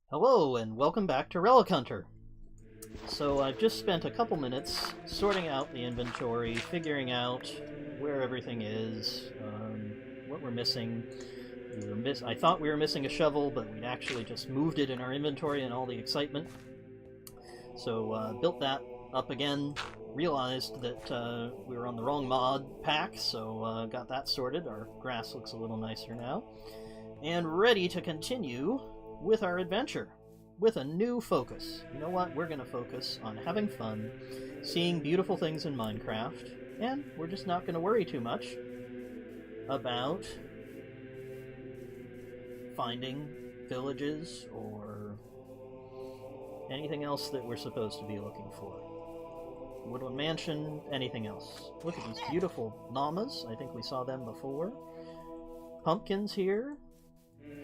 Hello, and welcome back to RelicHunter. So I've just spent a couple minutes sorting out the inventory, figuring out where everything is, what we're missing. I thought we were missing a shovel, but we'd actually just moved it in our inventory in all the excitement. So built that up again, realized that we were on the wrong mod pack, so got that sorted. Our grass looks a little nicer now. And ready to continue with our adventure, with a new focus. You know what? We're going to focus on having fun, seeing beautiful things in Minecraft, and we're just not going to worry too much about finding villages or anything else that we're supposed to be looking for. Woodland Mansion, anything else. Look at these beautiful llamas. I think we saw them before. Pumpkins here.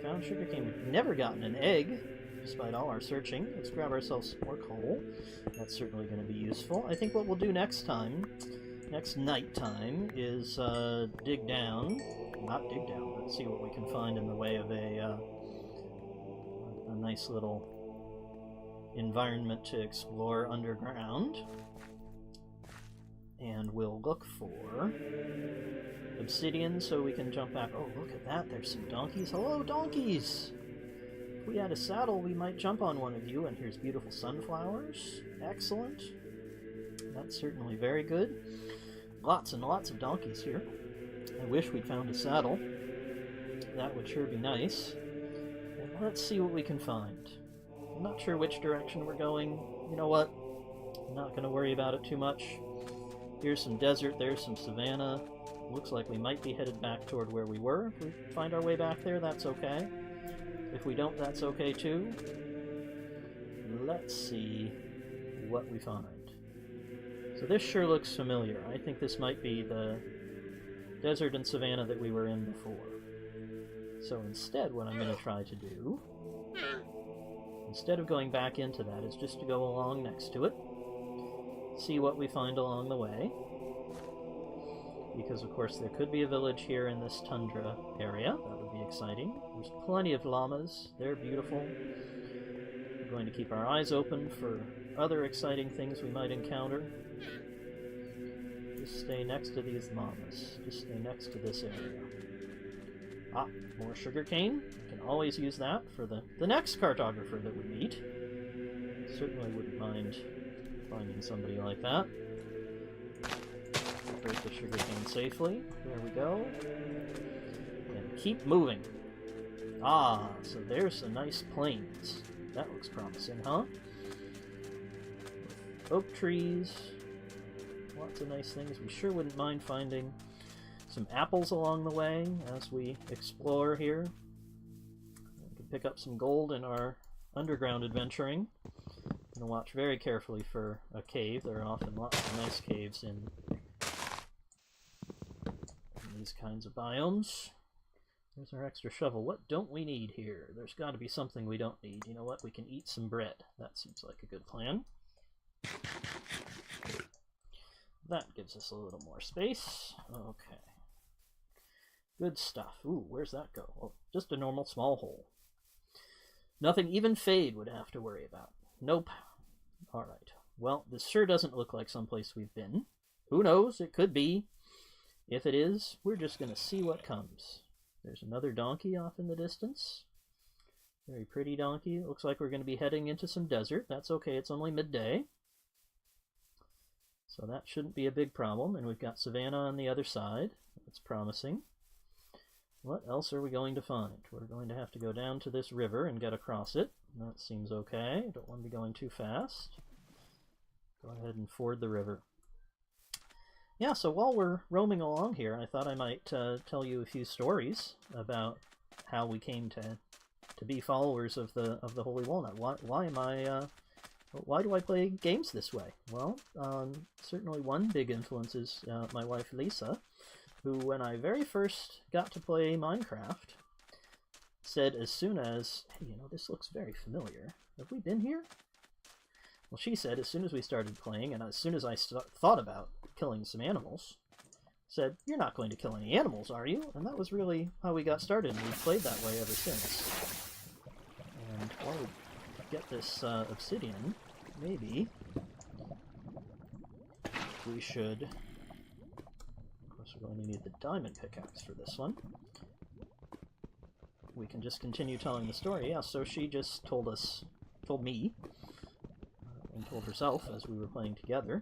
Found sugarcane. We've never gotten an egg, despite all our searching. Let's grab ourselves some more coal. That's certainly going to be useful. I think what we'll do next night time, is dig down. Not dig down, but see what we can find in the way of a nice little environment to explore underground. And we'll look for obsidian so we can jump back. Oh, look at that. There's some donkeys. Hello, donkeys! If we had a saddle, we might jump on one of you. And here's beautiful sunflowers. Excellent. That's certainly very good. Lots and lots of donkeys here. I wish we'd found a saddle. That would sure be nice. And let's see what we can find. I'm not sure which direction we're going. You know what? I'm not going to worry about it too much. Here's some desert, there's some savanna. Looks like we might be headed back toward where we were. If we find our way back there, that's okay. If we don't, that's okay too. Let's see what we find. So this sure looks familiar. I think this might be the desert and savanna that we were in before. So instead, what I'm going to try to do, instead of going back into that, is just to go along next to it. See what we find along the way. Because, of course, there could be a village here in this tundra area. That would be exciting. There's plenty of llamas. They're beautiful. We're going to keep our eyes open for other exciting things we might encounter. Just stay next to these llamas. Just stay next to this area. Ah, more sugarcane. We can always use that for the next cartographer that we meet. Certainly wouldn't mind finding somebody like that. Break the sugarcane safely. There we go. And keep moving. Ah, so there's some nice plains. That looks promising, huh? Oak trees. Lots of nice things. We sure wouldn't mind finding some apples along the way as we explore here. We can pick up some gold in our underground adventuring. I'm going to watch very carefully for a cave. There are often lots of nice caves in these kinds of biomes. There's our extra shovel. What don't we need here? There's got to be something we don't need. You know what? We can eat some bread. That seems like a good plan. That gives us a little more space. Okay. Good stuff. Ooh, where's that go? Oh, just a normal small hole. Nothing even Fade would have to worry about. Nope. Alright. Well, this sure doesn't look like someplace we've been. Who knows? It could be. If it is, we're just going to see what comes. There's another donkey off in the distance. Very pretty donkey. It looks like we're going to be heading into some desert. That's okay. It's only midday. So that shouldn't be a big problem. And we've got savanna on the other side. That's promising. What else are we going to find? We're going to have to go down to this river and get across it. That seems okay. Don't want to be going too fast. Go ahead and ford the river. Yeah, so while we're roaming along here, I thought I might tell you a few stories about how we came to be followers of the Holy Walnut. Why do I play games this way? Well, certainly one big influence is my wife Lisa, who, when I very first got to play Minecraft, said as soon as, hey, you know, this looks very familiar. Have we been here? Well, she said as soon as we started playing, and as soon as I thought about killing some animals, said, you're not going to kill any animals, are you? And that was really how we got started, and we've played that way ever since. And while we get this obsidian, maybe we should... Of course, we're going to need the diamond pickaxe for this one. We can just continue telling the story. Yeah, so she just told me, and told herself as we were playing together,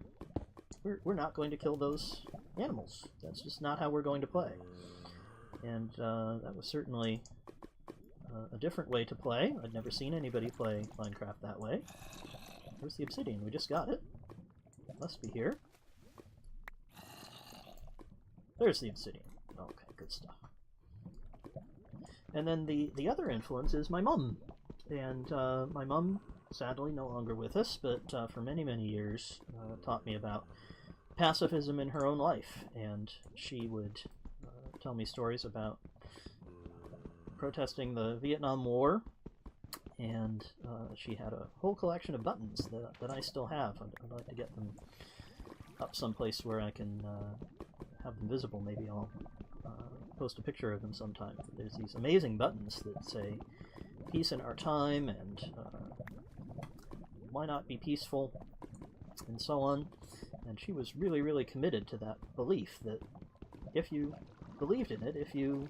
we're not going to kill those animals. That's just not how we're going to play. And that was certainly a different way to play. I'd never seen anybody play Minecraft that way. Where's the obsidian? We just got it. It must be here. There's the obsidian. Okay, good stuff. And then the other influence is my mum. And my mum, sadly no longer with us, but for many, many years taught me about pacifism in her own life. And she would tell me stories about protesting the Vietnam War. And she had a whole collection of buttons that I still have. I'd like to get them up someplace where I can have them visible. Maybe I'll post a picture of them sometime. There's these amazing buttons that say peace in our time and why not be peaceful and so on. And she was really, really committed to that belief that if you believed in it, if you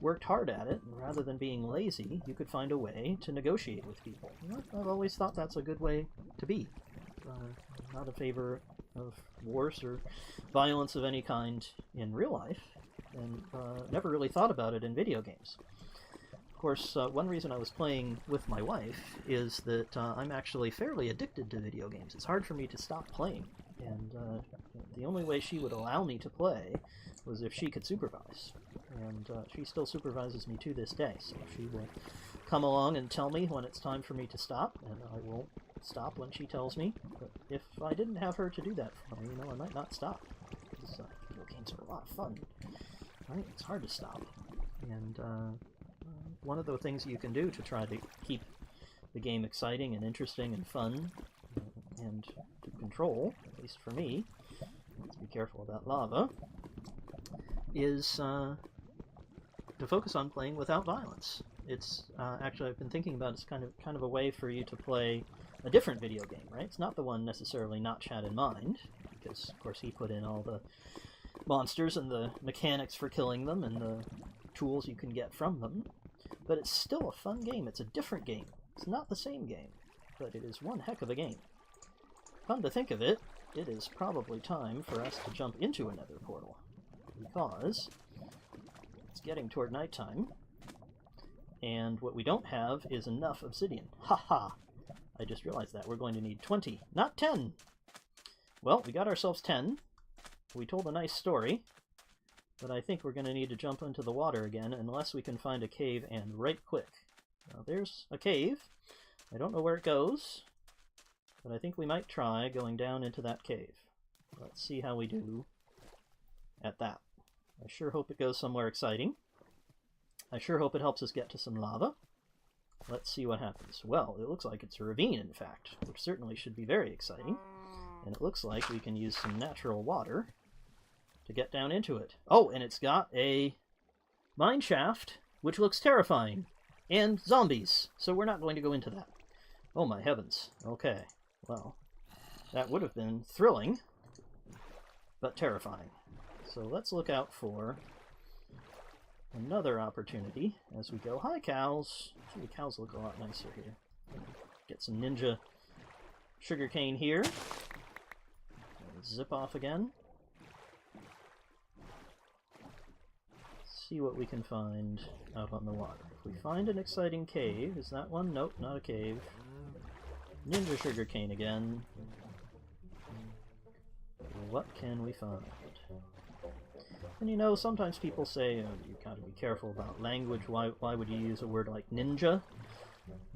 worked hard at it, and rather than being lazy, you could find a way to negotiate with people. I've always thought that's a good way to be. Not in favor of wars or violence of any kind in real life, and never really thought about it in video games. Of course, one reason I was playing with my wife is that I'm actually fairly addicted to video games. It's hard for me to stop playing, and the only way she would allow me to play was if she could supervise. And she still supervises me to this day, so she will come along and tell me when it's time for me to stop, and I will stop when she tells me. But if I didn't have her to do that for me, I might not stop. Because video games are a lot of fun, right? It's hard to stop. And one of the things you can do to try to keep the game exciting and interesting and fun and to control, at least for me, let's be careful about lava, is to focus on playing without violence. It's actually, I've been thinking about it's kind of a way for you to play a different video game, right? It's not the one necessarily Notch had in mind, because of course he put in all the monsters and the mechanics for killing them and the tools you can get from them, but it's still a fun game. It's a different game. It's not the same game, but it is one heck of a game. Come to think of it, it is probably time for us to jump into another portal, because it's getting toward nighttime, and what we don't have is enough obsidian. Haha! I just realized that. We're going to need 20, not 10! Well, we got ourselves 10. We told a nice story, but I think we're going to need to jump into the water again, unless we can find a cave, and right quick. Now, there's a cave. I don't know where it goes, but I think we might try going down into that cave. Let's see how we do at that. I sure hope it goes somewhere exciting. I sure hope it helps us get to some lava. Let's see what happens. Well, it looks like it's a ravine, in fact, which certainly should be very exciting. And it looks like we can use some natural water to get down into it. Oh, and it's got a mine shaft, which looks terrifying. And zombies, so we're not going to go into that. Oh my heavens. Okay, well, that would have been thrilling, but terrifying. So let's look out for another opportunity as we go. Hi, cows! Gee, the cows look a lot nicer here. Get some ninja sugarcane here. Zip off again. See what we can find out on the water. If we find an exciting cave, is that one? Nope, not a cave. Ninja sugarcane again. What can we find? And you know, sometimes people say, you gotta be careful about language. Why would you use a word like ninja?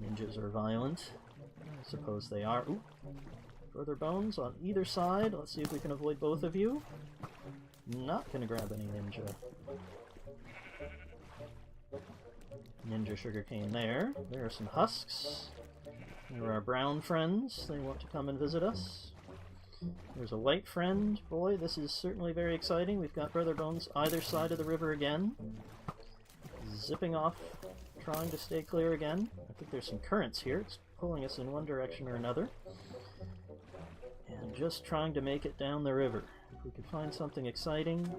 Ninjas are violent. I suppose they are. Ooh. Further bones on either side. Let's see if we can avoid both of you. Not gonna grab any ninja. Ninja sugarcane there. There are some husks. There are our brown friends. They want to come and visit us. There's a white friend. Boy, this is certainly very exciting. We've got brother bones either side of the river again. zipping off, trying to stay clear again. I think there's some currents here. It's pulling us in one direction or another. And just trying to make it down the river. If we could find something exciting,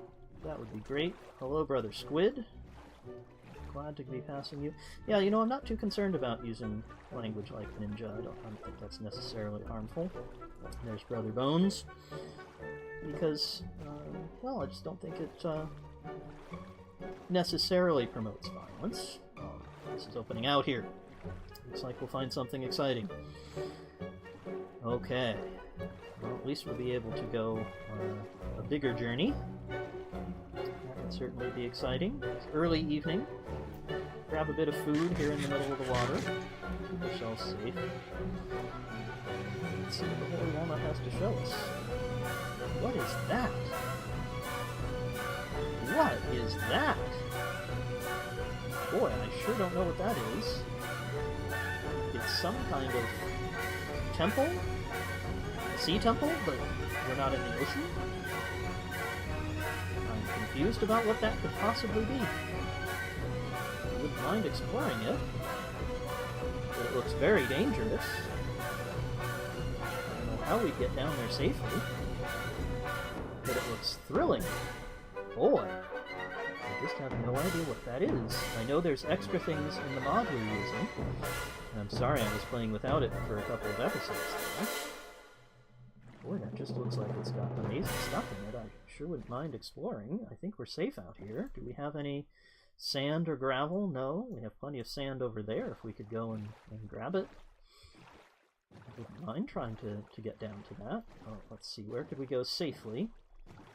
that would be great. Hello, Brother Squid. Glad to be passing you. Yeah, you know, I'm not too concerned about using language like Ninja. I don't think that's necessarily harmful. There's Brother Bones. Because, well, I just don't think it necessarily promotes violence. Oh, this is opening out here. Looks like we'll find something exciting. Okay. Well, at least we'll be able to go a bigger journey. That would certainly be exciting. It's early evening. Grab a bit of food here in the middle of the water. Keep ourselves safe. Let's see what the Holy Walnut has to show us. What is that? What is that? Boy, I sure don't know what that is. It's some kind of temple? Sea temple, but we're not in the ocean? I'm confused about what that could possibly be. I wouldn't mind exploring it, but it looks very dangerous. I don't know how we'd get down there safely, but it looks thrilling. Boy, I just have no idea what that is. I know there's extra things in the mod we're using. And I'm sorry I was playing without it for a couple of episodes there. Boy, that just looks like it's got amazing stuff in it. I sure wouldn't mind exploring. I think we're safe out here. Do we have any sand or gravel? No. We have plenty of sand over there if we could go and grab it. I wouldn't mind trying to get down to that. Oh, let's see. Where could we go safely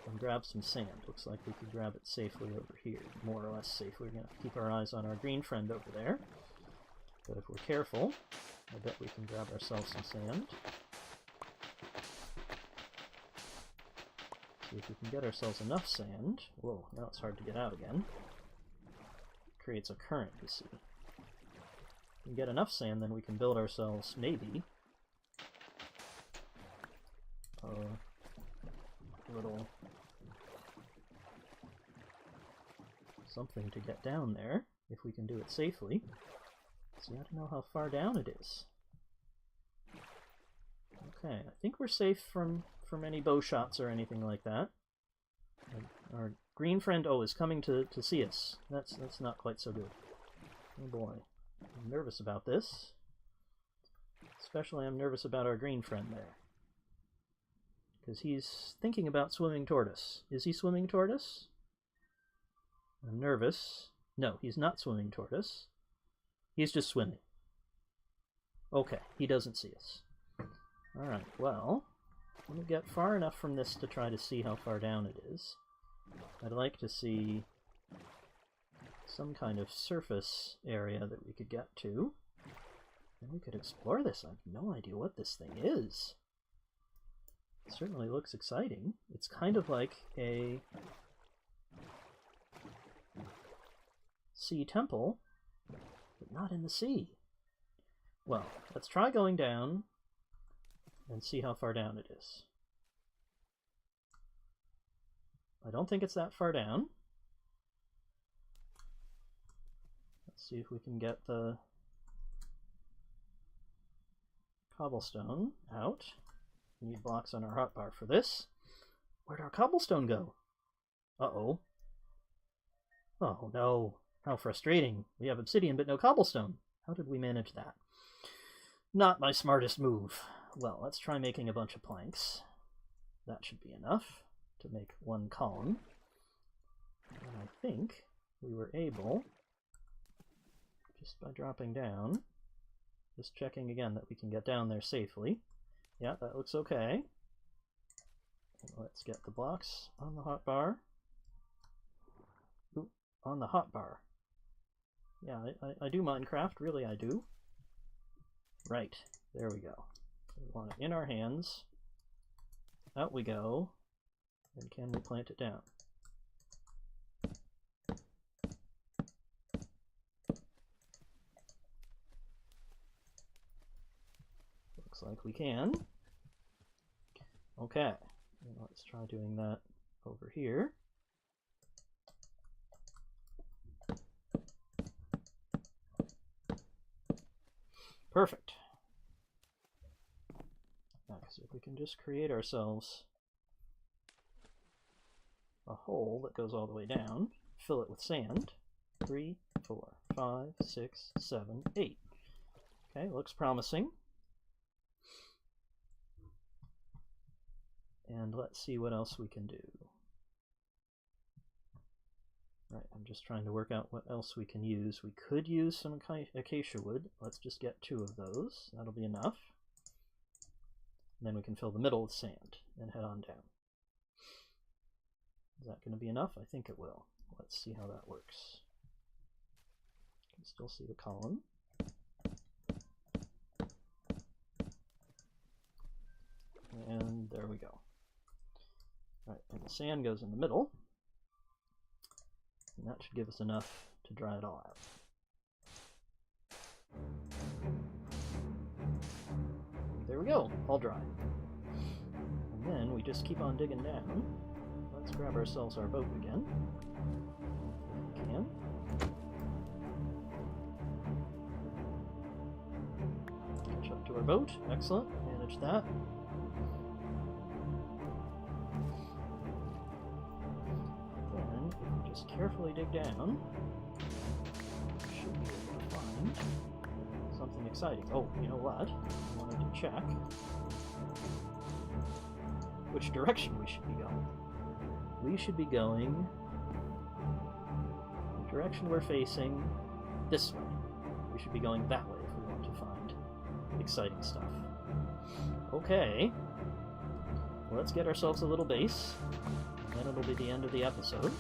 and grab some sand? Looks like we could grab it safely over here. More or less safely. We're going to have to keep our eyes on our green friend over there. But if we're careful, I bet we can grab ourselves some sand. See if we can get ourselves enough sand. Whoa, now it's hard to get out again. It creates a current, you see. If we can get enough sand, then we can build ourselves, maybe, a little something to get down there, if we can do it safely. See, I don't know how far down it is. Okay, I think we're safe from any bow shots or anything like that. Our green friend, is coming to see us. That's not quite so good. Oh boy. I'm nervous about this. Especially I'm nervous about our green friend there. Because he's thinking about swimming toward us. Is he swimming toward us? I'm nervous. No, he's not swimming toward us. He's just swimming. Okay, he doesn't see us. Alright, well, let me get far enough from this to try to see how far down it is. I'd like to see some kind of surface area that we could get to. And we could explore this. I have no idea what this thing is. It certainly looks exciting. It's kind of like a sea temple, but not in the sea. Well, let's try going down and see how far down it is. I don't think it's that far down. Let's see if we can get the cobblestone out. We need blocks on our hotbar for this. Where'd our cobblestone go? Uh-oh. Oh no. How frustrating. We have obsidian but no cobblestone. How did we manage that? Not my smartest move. Well, let's try making a bunch of planks. That should be enough to make one column. And I think we were able, just by dropping down, just checking again that we can get down there safely. Yeah, that looks okay. Let's get the blocks on the hotbar. Ooh, on the hotbar. Yeah, I do Minecraft, really I do. Right, there we go. We want it in our hands. Out we go. And can we plant it down? Looks like we can. Okay, let's try doing that over here. Perfect. Now, so if we can just create ourselves a hole that goes all the way down, fill it with sand. 3, 4, 5, 6, 7, 8. Okay, looks promising. And let's see what else we can do. Right, I'm just trying to work out what else we can use. We could use some acacia wood. Let's just get 2 of those. That'll be enough. And then we can fill the middle with sand and head on down. Is that going to be enough? I think it will. Let's see how that works. You can still see the column. And there we go. Right, and the sand goes in the middle. And that should give us enough to dry it all out. There we go, all dry. And then we just keep on digging down. Let's grab ourselves our boat again, if we can. Catch up to our boat, excellent, manage that. Then, if we just carefully dig down, we should be able to find something exciting. Oh, you know what? I wanted to check which direction we should be going. We should be going the direction we're facing this way. We should be going that way if we want to find exciting stuff. Okay, let's get ourselves a little base, and then it'll be the end of the episode.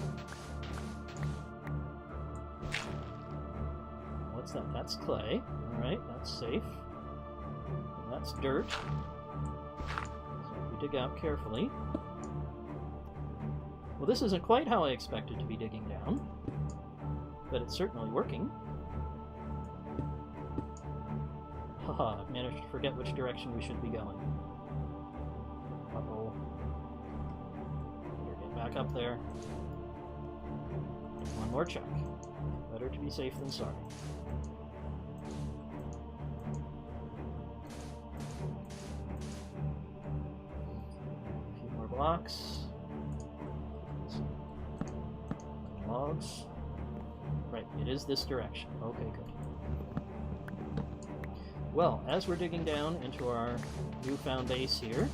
What's that? That's clay. Alright, that's safe. And that's dirt. So if we dig out carefully. Well, this isn't quite how I expected to be digging down, but it's certainly working. Haha, I've managed to forget which direction we should be going. Uh-oh. Better get back up there. One more check. Better to be safe than sorry. A few more blocks. Logs. Right, it is this direction. Okay, good. Well, as we're digging down into our newfound base here,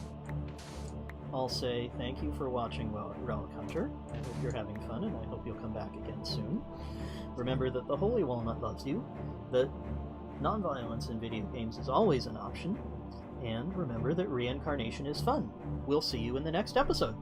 I'll say thank you for watching RelicHunter. I hope you're having fun, and I hope you'll come back again soon. Remember that the Holy Walnut loves you, that nonviolence in video games is always an option, and remember that reincarnation is fun. We'll see you in the next episode.